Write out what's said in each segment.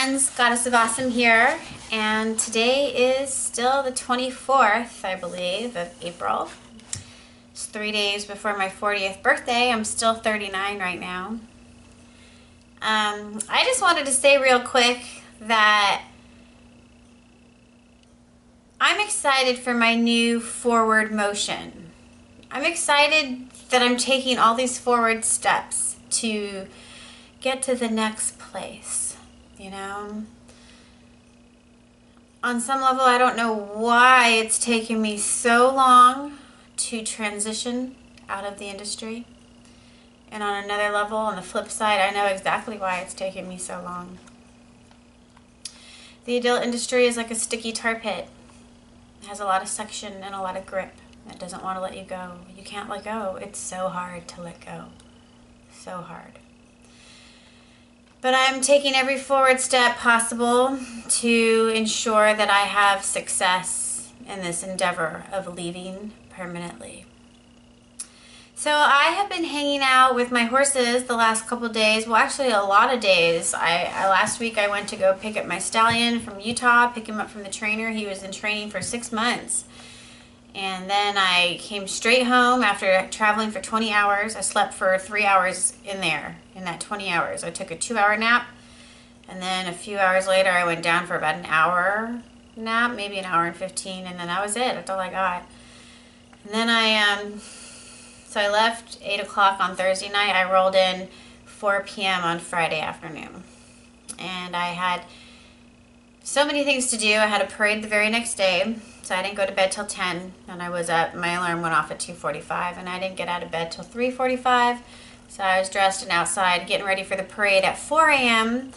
friends, Goddess of Awesome here, and today is still the 24th, I believe, of April. It's 3 days before my 40th birthday. I'm still 39 right now. I just wanted to say real quick that I'm excited for my new forward motion. I'm excited that I'm taking all these forward steps to get to the next place, you know. On some level, I don't know why it's taken me so long to transition out of the industry. And on another level, on the flip side, I know exactly why it's taken me so long. The adult industry is like a sticky tar pit. It has a lot of suction and a lot of grip. It doesn't want to let you go. You can't let go. It's so hard to let go. So hard. But I'm taking every forward step possible to ensure that I have success in this endeavor of leaving permanently. So I have been hanging out with my horses the last couple of days. Well, actually a lot of days. Last week I went to go pick up my stallion from Utah, pick him up from the trainer. He was in training for 6 months. And then I came straight home after traveling for 20 hours. I slept for 3 hours in that 20 hours. I took a 2-hour nap, and then a few hours later I went down for about an hour nap, maybe an hour and 15, and then that was it. That's all I got. And then so I left 8 o'clock on Thursday night. I rolled in 4 p.m. on Friday afternoon. And I had so many things to do. I had a parade the very next day. So I didn't go to bed till 10, and I was up. My alarm went off at 2:45, and I didn't get out of bed till 3:45. So I was dressed and outside getting ready for the parade at 4 a.m.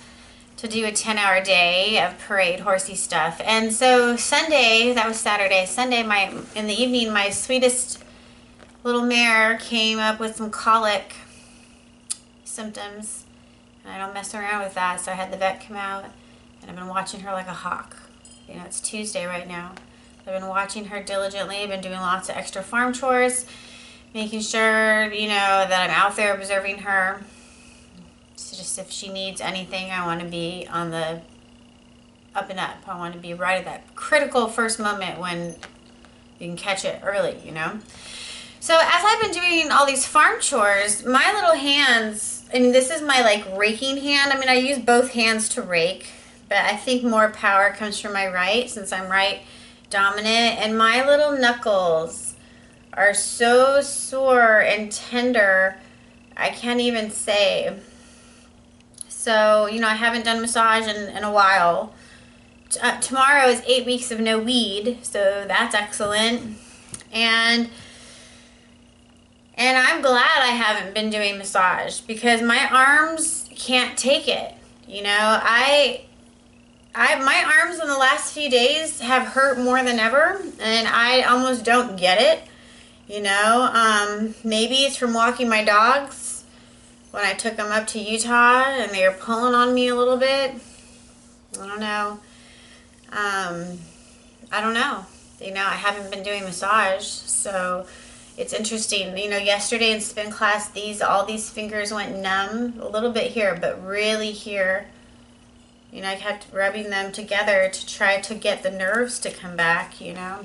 to do a 10-hour day of parade horsey stuff. And so Sunday, that was Saturday, Sunday, in the evening, my sweetest little mare came up with some colic symptoms, and I don't mess around with that. So I had the vet come out, and I've been watching her like a hawk. You know, it's Tuesday right now. I've been watching her diligently. I've been doing lots of extra farm chores, making sure, you know, that I'm out there observing her. So just if she needs anything, I want to be on the up and up. I want to be right at that critical first moment when you can catch it early, you know. So as I've been doing all these farm chores, my little hands, I mean, this is my like raking hand. I mean, I use both hands to rake, but I think more power comes from my right since I'm right dominant, and my little knuckles are so sore and tender I can't even say. So, you know, I haven't done massage in a while. Tomorrow is 8 weeks of no weed, so that's excellent. And I'm glad I haven't been doing massage because my arms can't take it. You know, my arms in the last few days have hurt more than ever, and I almost don't get it, you know. Maybe it's from walking my dogs when I took them up to Utah and they were pulling on me a little bit. I don't know. I don't know. You know, I haven't been doing massage, so it's interesting. You know, yesterday in spin class, all these fingers went numb, a little bit here, but really here. You know, I kept rubbing them together to try to get the nerves to come back, you know.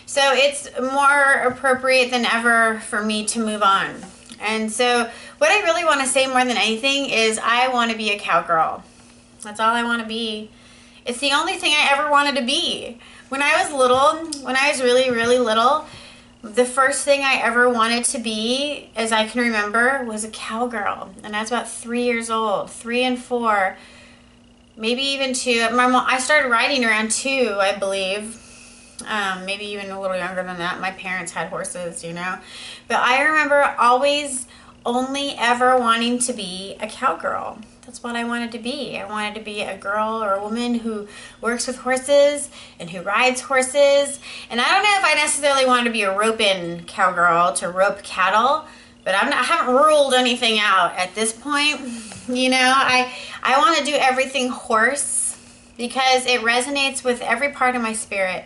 So it's more appropriate than ever for me to move on. And so what I really want to say more than anything is I want to be a cowgirl. That's all I want to be. It's the only thing I ever wanted to be. When I was little, when I was really, really little, the first thing I ever wanted to be, as I can remember, was a cowgirl. And I was about 3 years old, 3 and 4. Maybe even 2. I started riding around 2, I believe. Maybe even a little younger than that. My parents had horses, you know. But I remember always only ever wanting to be a cowgirl. That's what I wanted to be. I wanted to be a girl or a woman who works with horses and who rides horses. And I don't know if I necessarily wanted to be a roping cowgirl to rope cattle, but I haven't ruled anything out at this point. You know, I want to do everything horse because it resonates with every part of my spirit.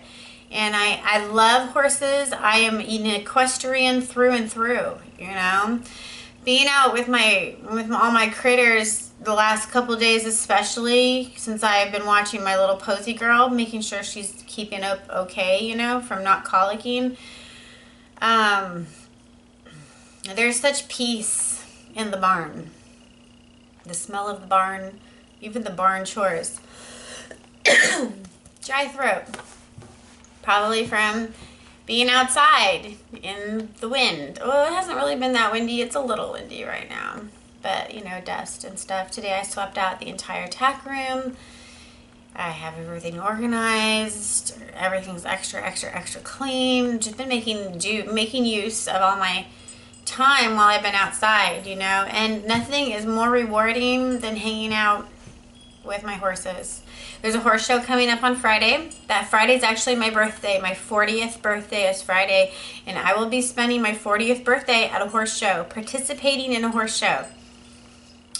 And I love horses. I am an equestrian through and through, you know. being out with all my critters the last couple days, especially since I've been watching my little Posy girl, making sure she's keeping up okay, you know, from not colicking. There's such peace in the barn. The smell of the barn, even the barn chores. Dry throat. Probably from being outside in the wind. Well, it hasn't really been that windy. It's a little windy right now. But, you know, dust and stuff. Today I swept out the entire tack room. I have everything organized. Everything's extra clean. Just been making use of all my time while I've been outside, you know. And nothing is more rewarding than hanging out with my horses. There's a horse show coming up on Friday. That Friday's actually my birthday. My 40th birthday is Friday. And I will be spending my 40th birthday at a horse show, participating in a horse show.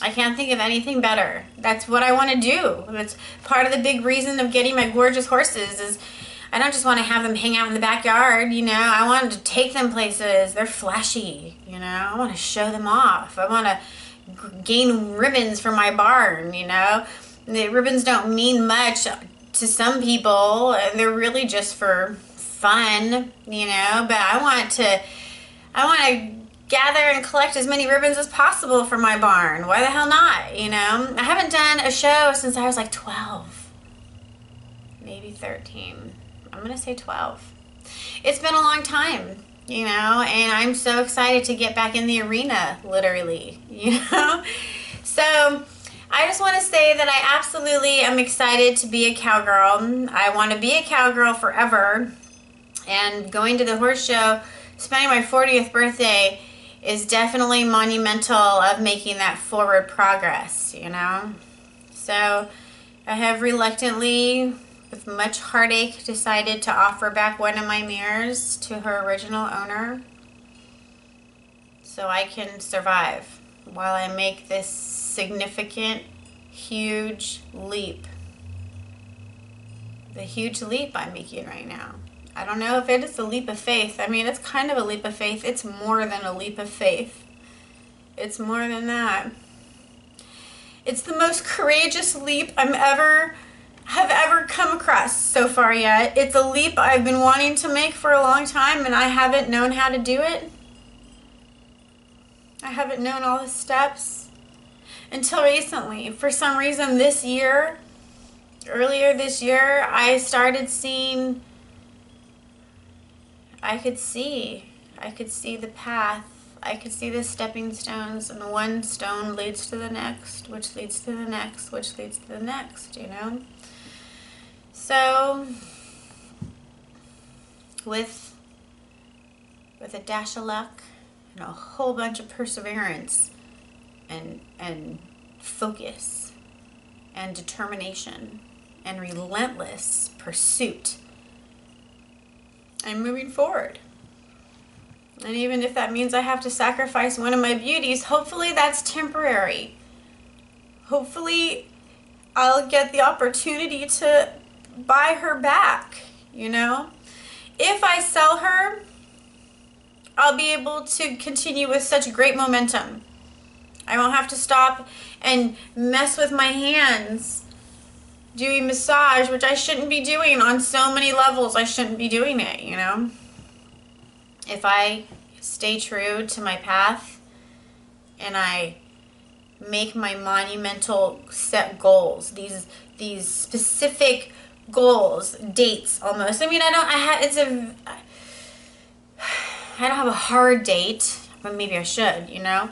I can't think of anything better. That's what I want to do. That's part of the big reason of getting my gorgeous horses is I don't just want to have them hang out in the backyard, you know. I want to take them places. They're flashy, you know. I want to show them off. I want to gain ribbons for my barn, you know. The ribbons don't mean much to some people. They're really just for fun, you know. But I want to gather and collect as many ribbons as possible for my barn. Why the hell not, you know? I haven't done a show since I was like 12, maybe 13. I'm gonna say 12. It's been a long time, you know, and I'm so excited to get back in the arena, literally, you know. So I just want to say that I absolutely am excited to be a cowgirl. I want to be a cowgirl forever, and going to the horse show, spending my 40th birthday is definitely monumental of making that forward progress, you know. So I have reluctantly, with much heartache, decided to offer back one of my mares to her original owner so I can survive while I make this significant, huge leap. The huge leap I'm making right now. I don't know if it is a leap of faith. I mean, it's kind of a leap of faith. It's more than a leap of faith. It's more than that. It's the most courageous leap have ever come across so far yet. It's a leap I've been wanting to make for a long time, and I haven't known how to do it. I haven't known all the steps until recently. For some reason earlier this year, I started seeing, I could see the path. I could see the stepping stones, and one stone leads to the next, which leads to the next, which leads to the next, you know? So, with a dash of luck and a whole bunch of perseverance and focus and determination and relentless pursuit, I'm moving forward. And even if that means I have to sacrifice one of my beauties, hopefully that's temporary. Hopefully I'll get the opportunity to buy her back, you know? If I sell her, I'll be able to continue with such great momentum. I won't have to stop and mess with my hands doing massage, which I shouldn't be doing on so many levels. I shouldn't be doing it, you know? If I stay true to my path and I make my monumental set goals, these specific goals, dates almost. I mean, I don't have a hard date, but maybe I should, you know?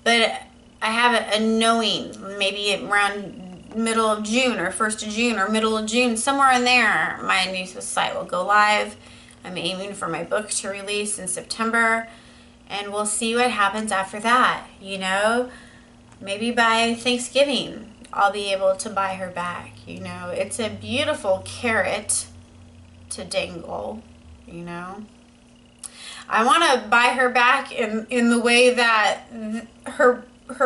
But I have a knowing, maybe around middle of June or 1st of June or middle of June, somewhere in there, my new site will go live. I'm aiming for my book to release in September, and we'll see what happens after that, you know? Maybe by Thanksgiving, I'll be able to buy her back, you know? It's a beautiful carrot to dangle, you know? I want to buy her back in the way that her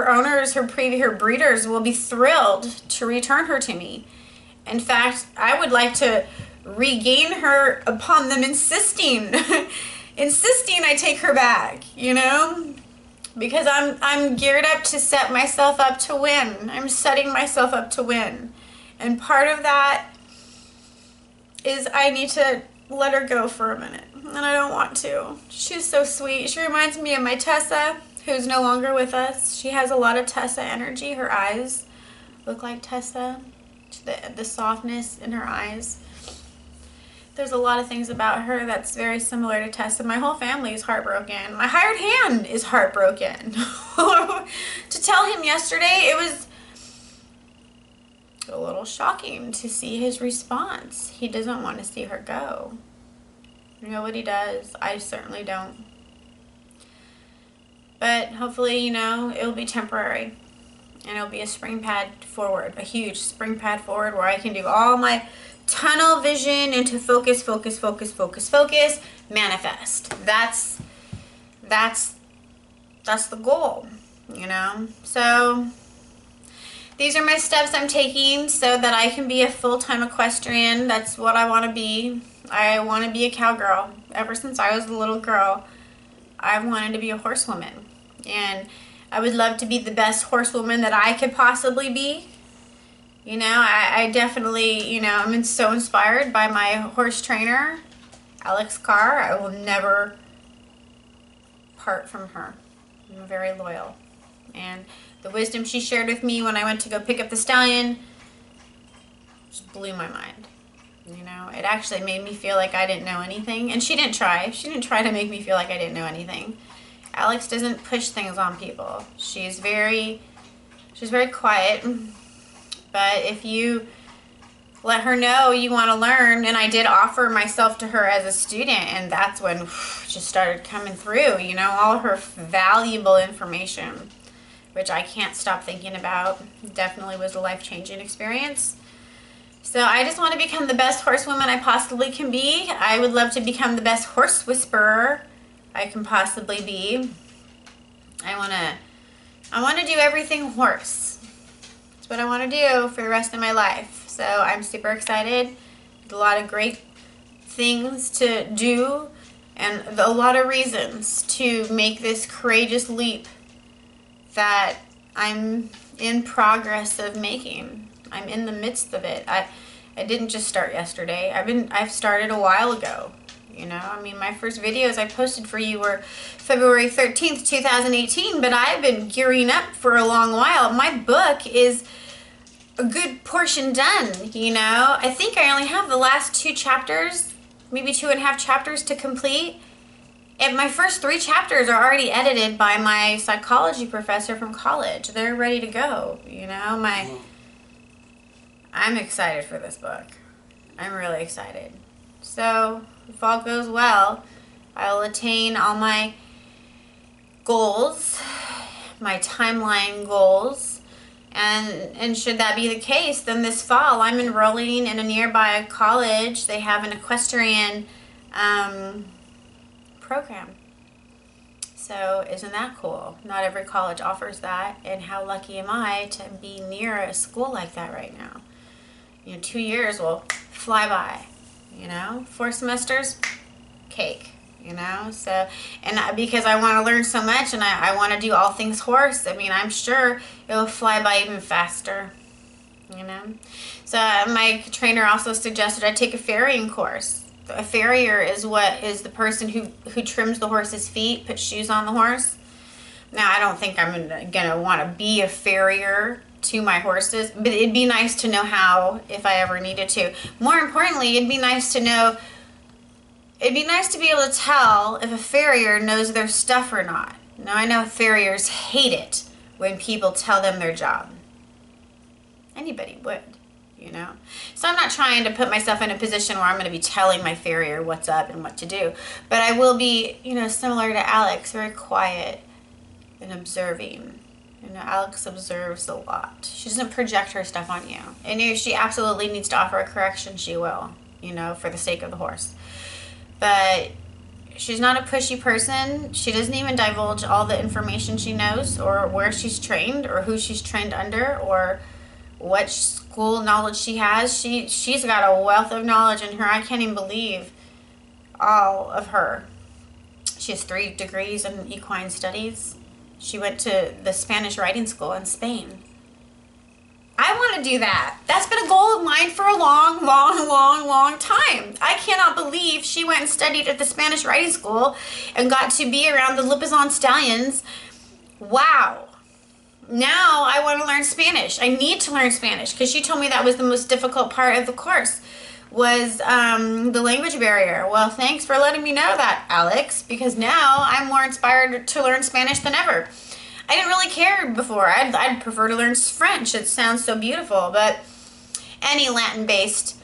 owners, her breeders will be thrilled to return her to me. In fact, I would like to regain her upon them insisting I take her back, you know? because I'm geared up to set myself up to win. I'm setting myself up to win. And part of that is I need to let her go for a minute. And I don't want to. She's so sweet. She reminds me of my Tessa, who's no longer with us. She has a lot of Tessa energy. Her eyes look like Tessa. The softness in her eyes. There's a lot of things about her that's very similar to Tessa. My whole family is heartbroken. My hired hand is heartbroken. To tell him yesterday, it was a little shocking to see his response. He doesn't want to see her go. Nobody does. I certainly don't. But hopefully, you know, it'll be temporary. And it'll be a spring pad forward. A huge spring pad forward where I can do all my tunnel vision into focus, focus, focus, focus, focus, manifest. That's the goal, you know? So these are my steps I'm taking so that I can be a full-time equestrian. That's what I want to be. I want to be a cowgirl. Ever since I was a little girl, I've wanted to be a horsewoman. And I would love to be the best horsewoman that I could possibly be. You know, I definitely, you know, I'm so inspired by my horse trainer, Alex Carr. I will never part from her. I'm very loyal. And the wisdom she shared with me when I went to go pick up the stallion just blew my mind. You know, it actually made me feel like I didn't know anything. And she didn't try. She didn't try to make me feel like I didn't know anything. Alex doesn't push things on people. She's very quiet. But if you let her know you want to learn, and I did offer myself to her as a student, and that's when it just started coming through, you know, all her valuable information, which I can't stop thinking about. Definitely was a life-changing experience. So I just want to become the best horsewoman I possibly can be. I would love to become the best horse whisperer I can possibly be. I want to do everything horse. That's what I want to do for the rest of my life. So I'm super excited. A lot of great things to do and a lot of reasons to make this courageous leap that I'm in progress of making. I'm in the midst of it. I didn't just start yesterday. I've started a while ago. You know, I mean, my first videos I posted for you were February 13th, 2018, but I've been gearing up for a long while. My book is a good portion done, you know. I think I only have the last 2 chapters, maybe 2.5 chapters to complete. And my first 3 chapters are already edited by my psychology professor from college. They're ready to go, you know. I'm excited for this book. I'm really excited. So, if all goes well, I'll attain all my goals, my timeline goals, and should that be the case, then this fall I'm enrolling in a nearby college. They have an equestrian program. So isn't that cool? Not every college offers that, and how lucky am I to be near a school like that right now? You know, 2 years will fly by, you know. 4 semesters, cake, you know. So, and because I want to learn so much and I want to do all things horse, I mean, I'm sure it'll fly by even faster, you know. So my trainer also suggested I take a farriering course. A farrier is the person who trims the horse's feet, puts shoes on the horse. Now, I don't think I'm gonna want to be a farrier to my horses, but it'd be nice to know how if I ever needed to. More importantly, it'd be nice to know, it'd be nice to be able to tell if a farrier knows their stuff or not. Now, I know farriers hate it when people tell them their job. Anybody would, you know. So I'm not trying to put myself in a position where I'm going to be telling my farrier what's up and what to do. But I will be, you know, similar to Alex, very quiet and observing. You know, Alex observes a lot. She doesn't project her stuff on you. And if she absolutely needs to offer a correction, she will, you know, for the sake of the horse. But she's not a pushy person. She doesn't even divulge all the information she knows or where she's trained or who she's trained under or what school knowledge she has. She's got a wealth of knowledge in her. I can't even believe all of her. She has 3 degrees in equine studies. She went to the Spanish riding school in Spain. I want to do that. That's been a goal of mine for a long, long, long, long time. I cannot believe she went and studied at the Spanish riding school and got to be around the Lipizan stallions. Wow. Now I want to learn Spanish. I need to learn Spanish because she told me that was the most difficult part of the course, was the language barrier. Well, thanks for letting me know that, Alex, because now I'm more inspired to learn Spanish than ever. I didn't really care before. I'd prefer to learn French. It sounds so beautiful, but any Latin-based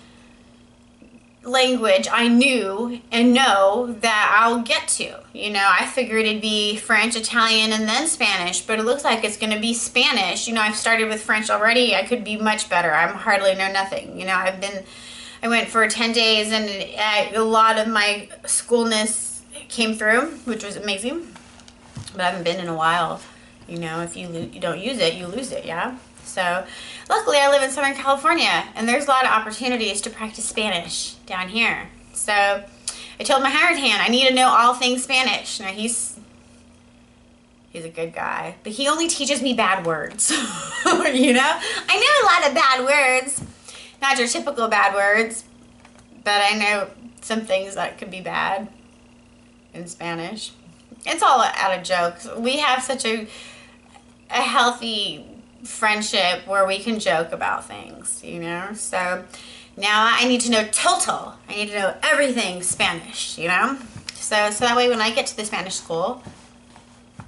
language I knew and know that I'll get to. You know, I figured it'd be French, Italian, and then Spanish, but it looks like it's going to be Spanish. You know, I've started with French already. I could be much better. I'm hardly know nothing. You know, I went for 10 days and a lot of my schoolness came through, which was amazing, but I haven't been in a while. You know, if you don't use it, you lose it, yeah? So, luckily I live in Southern California, and there's a lot of opportunities to practice Spanish down here. So, I told my hired hand, I need to know all things Spanish. Now, he's a good guy, but he only teaches me bad words, you know? I know a lot of bad words, not your typical bad words, but I know some things that could be bad in Spanish. It's all out of jokes. We have such a healthy friendship where we can joke about things, you know? So now I need to know total. I need to know everything Spanish, you know? So that way when I get to the Spanish school,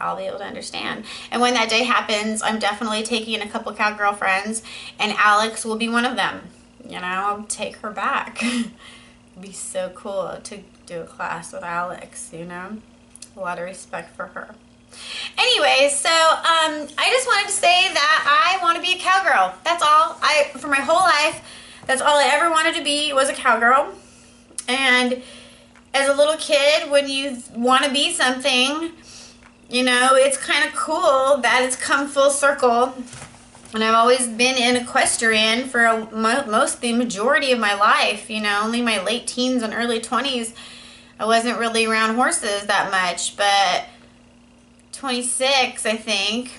I'll be able to understand. And when that day happens, I'm definitely taking a couple cowgirl friends, and Alex will be one of them. You know, I'll take her back. It'd be so cool to do a class with Alex, you know? A lot of respect for her. Anyway, so I just wanted to say that I want to be a cowgirl. That's all. For my whole life, that's all I ever wanted to be, was a cowgirl. And as a little kid, when you want to be something, you know, it's kind of cool that it's come full circle. And I've always been in equestrian for the majority of my life. You know, only my late teens and early 20s, I wasn't really around horses that much, but 26, I think,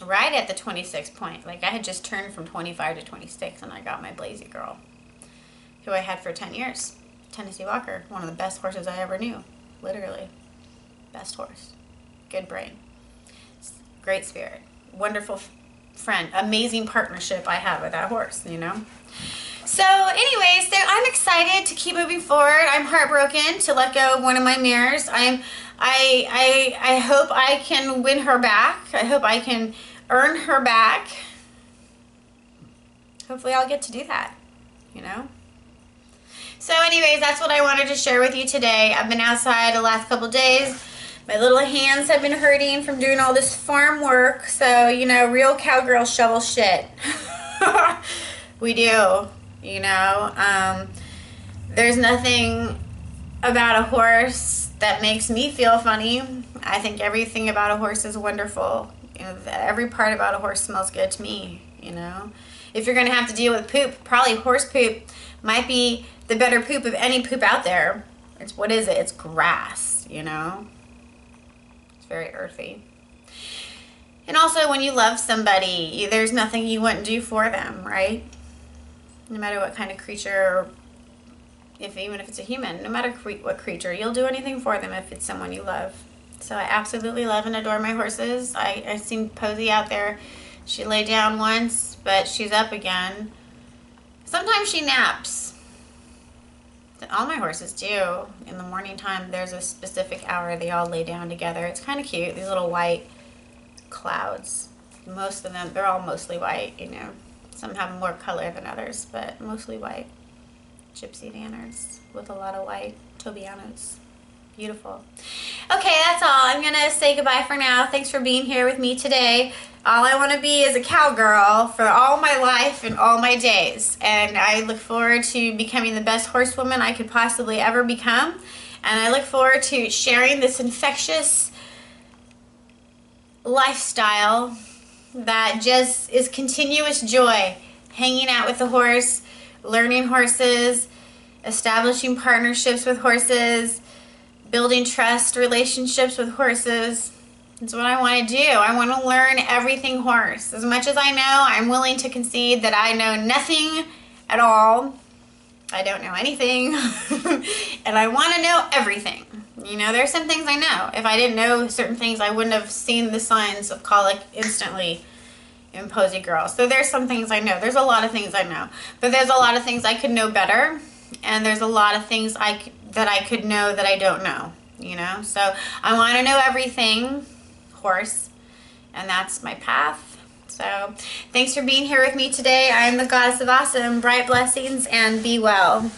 right at the 26 point. Like, I had just turned from 25 to 26, and I got my Blazy Girl, who I had for 10 years. Tennessee Walker, one of the best horses I ever knew. Literally. Best horse. Good brain. Great spirit. Wonderful friend. Amazing partnership I have with that horse, you know. So anyways, so I'm excited to keep moving forward. I'm heartbroken to let go of one of my mares. I hope I can win her back. I hope I can earn her back. Hopefully I'll get to do that, you know. So anyways, that's what I wanted to share with you today. I've been outside the last couple days. My little hands have been hurting from doing all this farm work. So, you know, real cowgirl shovel shit. We do, you know. There's nothing about a horse that makes me feel funny. I think everything about a horse is wonderful. You know, every part about a horse smells good to me, you know. If you're going to have to deal with poop, probably horse poop might be the better poop of any poop out there. What is it? It's grass, you know. It's very earthy. And also, when you love somebody, there's nothing you wouldn't do for them, right? No matter what kind of creature, even if it's a human, no matter what creature, you'll do anything for them if it's someone you love. So I absolutely love and adore my horses. I've seen Posey out there. She lay down once, but she's up again. Sometimes she naps. All my horses do. In the morning time, there's a specific hour they all lay down together. It's kind of cute, these little white clouds. Most of them, they're all mostly white, you know. Some have more color than others, but mostly white. Gypsy Danners with a lot of white Tobianos. Beautiful. Okay, that's all. I'm going to say goodbye for now. Thanks for being here with me today. All I want to be is a cowgirl for all my life and all my days. And I look forward to becoming the best horsewoman I could possibly ever become. And I look forward to sharing this infectious lifestyle that just is continuous joy. Hanging out with the horse, learning horses, establishing partnerships with horses, building trust relationships with horses, That's what I want to do. I want to learn everything horse. As much as I know, I'm willing to concede that I know nothing at all. I don't know anything. And I want to know everything. You know, there's some things I know. If I didn't know certain things, I wouldn't have seen the signs of colic instantly in Posy Girl. So there's some things I know. There's a lot of things I know. But there's a lot of things I could know better. And there's a lot of things that I could know that I don't know. You know? So I want to know everything horse, and that's my path. So thanks for being here with me today. I am the Goddess of Awesome. Bright blessings and be well.